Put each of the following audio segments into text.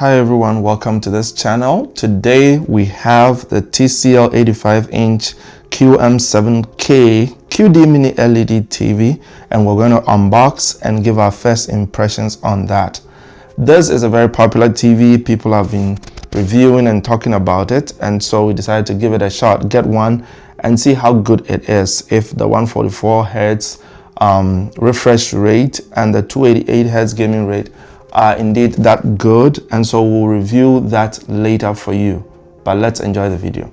Hi everyone, welcome to this channel. Today we have the TCL 85-inch QM7K QD Mini LED TV, and we're going to unbox and give our first impressions on that. This is a very popular TV. People have been reviewing and talking about it, and so we decided to give it a shot, get one and see how good it is. If the 144 Hz refresh rate and the 288 Hz gaming rate are indeed that good, and so we'll review that later for you, but let's enjoy the video.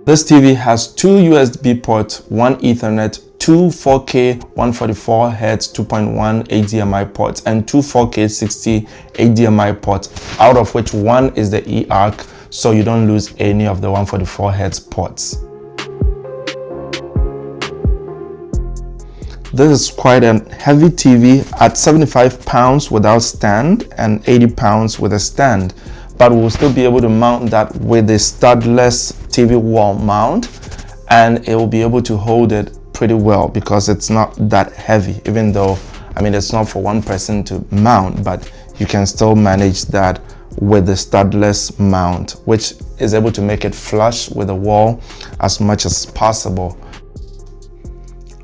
This TV has two USB ports, one Ethernet, two 4K 144 Hz 2.1 HDMI ports, and two 4K 60 HDMI ports, out of which one is the eARC, so you don't lose any of the 144 Hz ports. This is quite a heavy TV at 75 pounds without stand and 80 pounds with a stand, but we'll still be able to mount that with a studless TV wall mount, and it will be able to hold it pretty well because it's not that heavy, even though, I mean, it's not for one person to mount, but you can still manage that with the studless mount, which is able to make it flush with the wall as much as possible.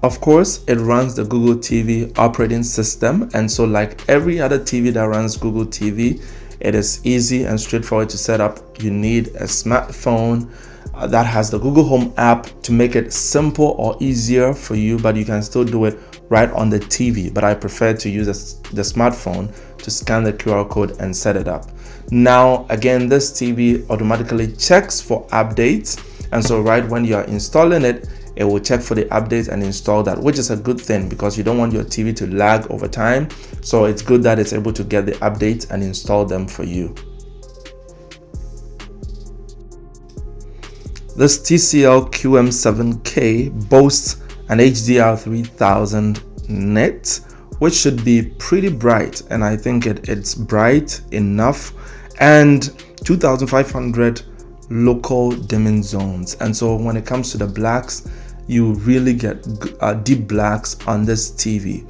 Of course, it runs the Google TV operating system, and so like every other TV that runs Google TV, it is easy and straightforward to set up. You need a smartphone that has the Google Home app to make it simple or easier for you, but you can still do it right on the TV. But I prefer to use the smartphone to scan the QR code and set it up. Now, again, this TV automatically checks for updates, and so right when you are installing it, it will check for the updates and install that, which is a good thing because you don't want your TV to lag over time. So it's good that it's able to get the updates and install them for you. This TCL QM7K boasts an HDR 3000 nit, which should be pretty bright, and I think it's bright enough, and 2500 local dimming zones. And so when it comes to the blacks, you really get deep blacks on this TV.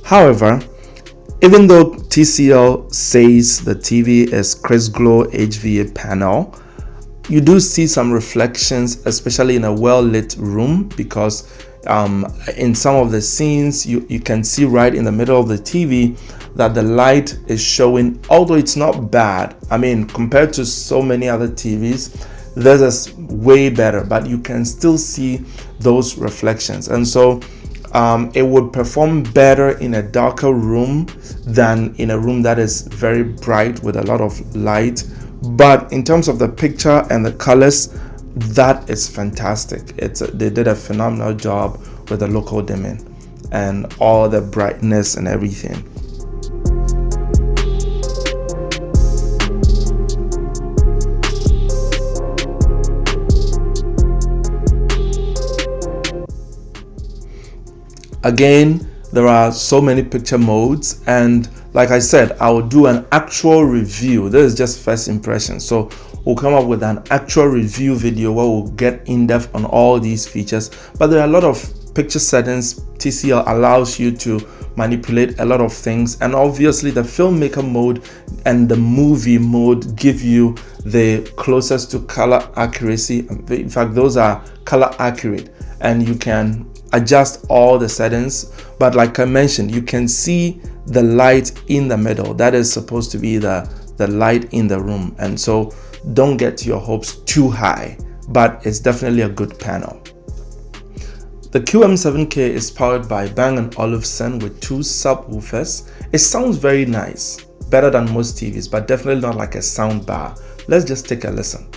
However, even though TCL says the TV is Crisp Glow HVA panel, you do see some reflections, especially in a well-lit room, because in some of the scenes you can see right in the middle of the TV that the light is showing, although it's not bad. I mean, compared to so many other TVs, this is way better, but you can still see those reflections, and so it would perform better in a darker room than in a room that is very bright with a lot of light. But in terms of the picture and the colors, that is fantastic. They did a phenomenal job with the local dimming and all the brightness and everything. Again, there are so many picture modes, and like I said, I will do an actual review. This is just first impression, so we'll come up with an actual review video where we'll get in depth on all these features. But there are a lot of picture settings. TCL allows you to manipulate a lot of things, and obviously the filmmaker mode and the movie mode give you the closest to color accuracy. In fact, those are color accurate, and you can adjust all the settings. But like I mentioned, you can see the light in the middle. That is supposed to be the light in the room, and so don't get your hopes too high, but it's definitely a good panel. The QM7K is powered by Bang & Olufsen with 2 subwoofers. It sounds very nice, better than most TVs, but definitely not like a sound bar. Let's just take a listen.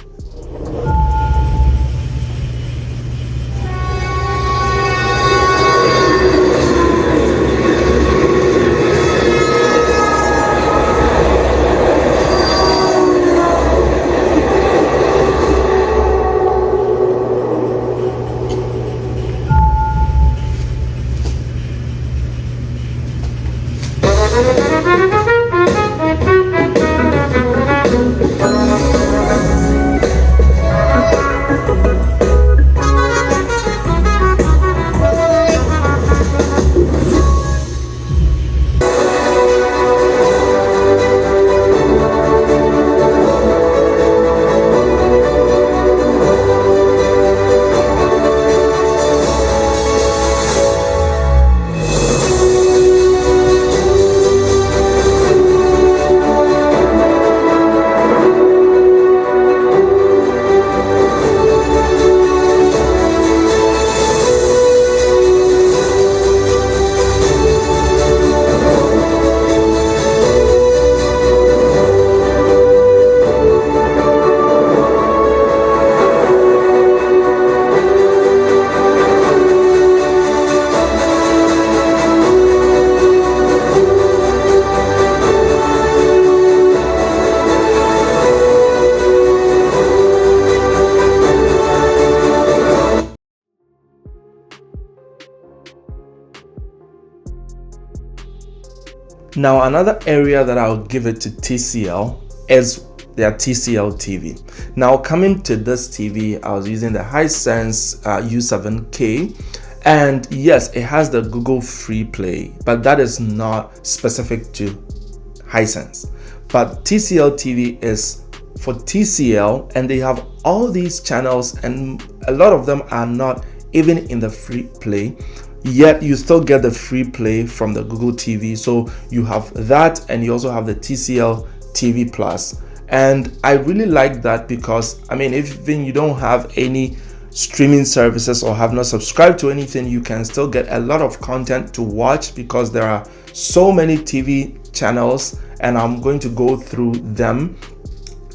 Now, another area that I'll give it to TCL is their TCL TV. Now, coming to this TV, I was using the Hisense U7K, and yes, it has the Google Free Play, but that is not specific to Hisense. But TCL TV is for TCL, and they have all these channels, and a lot of them are not even in the free play, yet you still get the free play from the Google TV. So you have that, and you also have the TCL TV Plus. And I really like that because, I mean, even you don't have any streaming services or have not subscribed to anything, you can still get a lot of content to watch because there are so many TV channels, and I'm going to go through them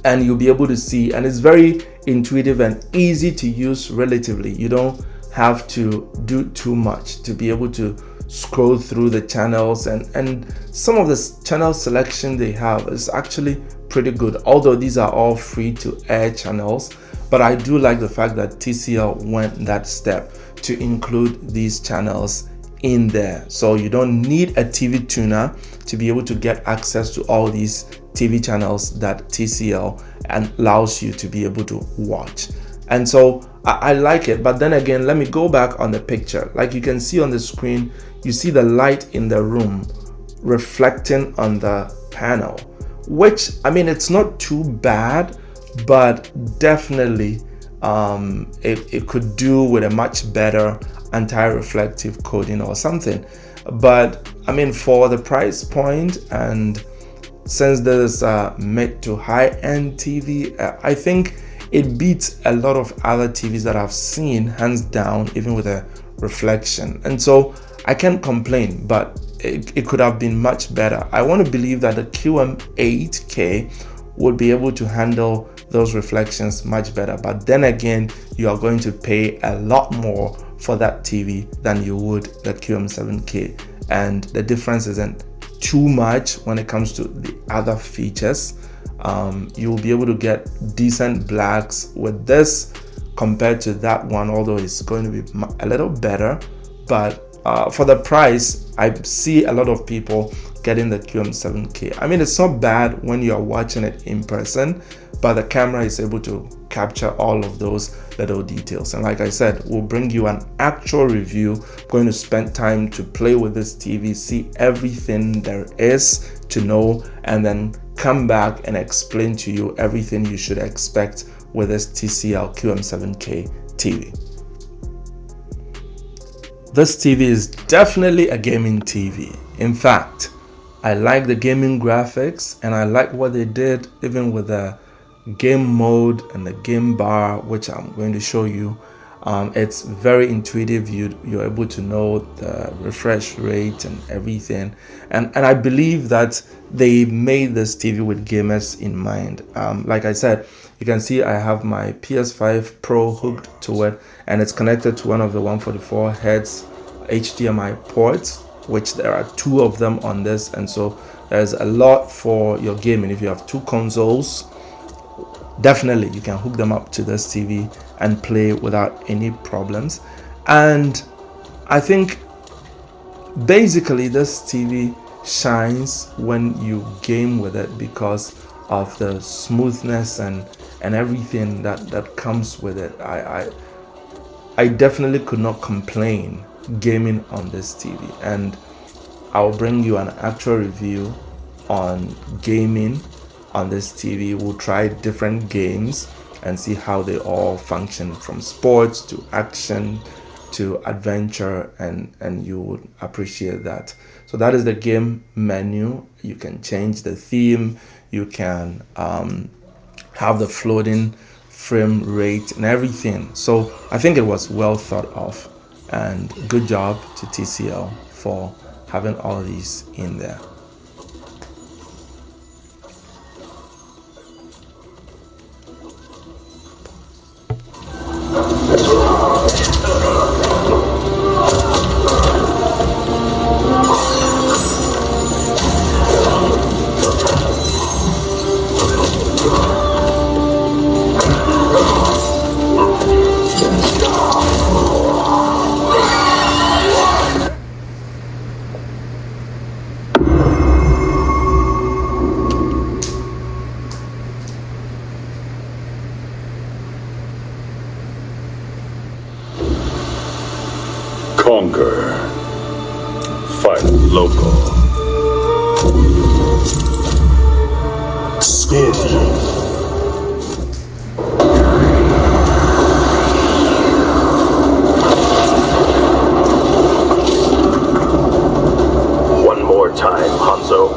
and you'll be able to see, and it's very intuitive and easy to use relatively. You don't have to do too much to be able to scroll through the channels, and some of the channel selection they have is actually pretty good, although these are all free to air channels. But I do like the fact that TCL went that step to include these channels in there, so you don't need a TV tuner to be able to get access to all these TV channels that TCL allows you to be able to watch. And so I like it. But then again, let me go back on the picture. Like you can see on the screen, you see the light in the room reflecting on the panel, which, I mean, it's not too bad, but definitely it could do with a much better anti-reflective coating or something. But I mean, for the price point, and since there's a mid to high-end TV, I think it beats a lot of other TVs that I've seen, hands down, even with a reflection. And so I can't complain, but it could have been much better. I want to believe that the QM8K would be able to handle those reflections much better. But then again, you are going to pay a lot more for that TV than you would the QM7K. And the difference isn't too much when it comes to the other features. You'll be able to get decent blacks with this compared to that one, although it's going to be a little better. But for the price, I see a lot of people getting the QM7K. I mean, it's not bad when you're watching it in person, but the camera is able to capture all of those little details. And like I said, we'll bring you an actual review. I'm going to spend time to play with this TV, see everything there is to know, and then come back and explain to you everything you should expect with this TCL QM7K TV. This TV is definitely a gaming TV. In fact, I like the gaming graphics, and I like what they did even with the game mode and the game bar, which I'm going to show you. It's very intuitive. You're able to know the refresh rate and everything, and I believe that they made this TV with gamers in mind. Like I said, you can see I have my PS5 Pro hooked to it, and it's connected to one of the 144 Hz HDMI ports, which there are 2 of them on this, and so there's a lot for your gaming. If you have 2 consoles, definitely you can hook them up to this TV and play without any problems. And I think basically this TV shines when you game with it because of the smoothness and everything that comes with it. I definitely could not complain gaming on this TV, and I'll bring you an actual review on gaming on this TV. We'll try different games and see how they all function, from sports to action to adventure, and you would appreciate that. So that is the game menu. You can change the theme, you can have the floating frame rate and everything. So I think it was well thought of, and good job to TCL for having all these in there. Conquer. Fight local. Scorpion. One more time, Hanzo.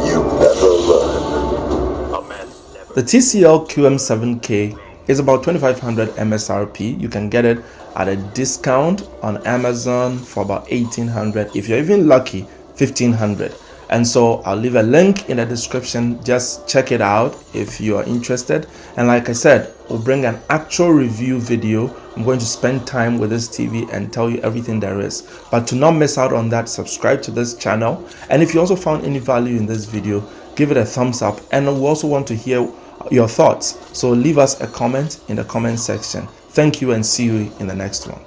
You never learn. A man never... The TCL QM7K is about 2,500 MSRP. You can get it at a discount on Amazon for about 1,800. If you're even lucky, 1,500. And so I'll leave a link in the description. Just check it out if you are interested. And like I said, we'll bring an actual review video. I'm going to spend time with this TV and tell you everything there is. But to not miss out on that, subscribe to this channel. And if you also found any value in this video, give it a thumbs up. And we also want to hear your thoughts. So leave us a comment in the comment section. Thank you, and see you in the next one.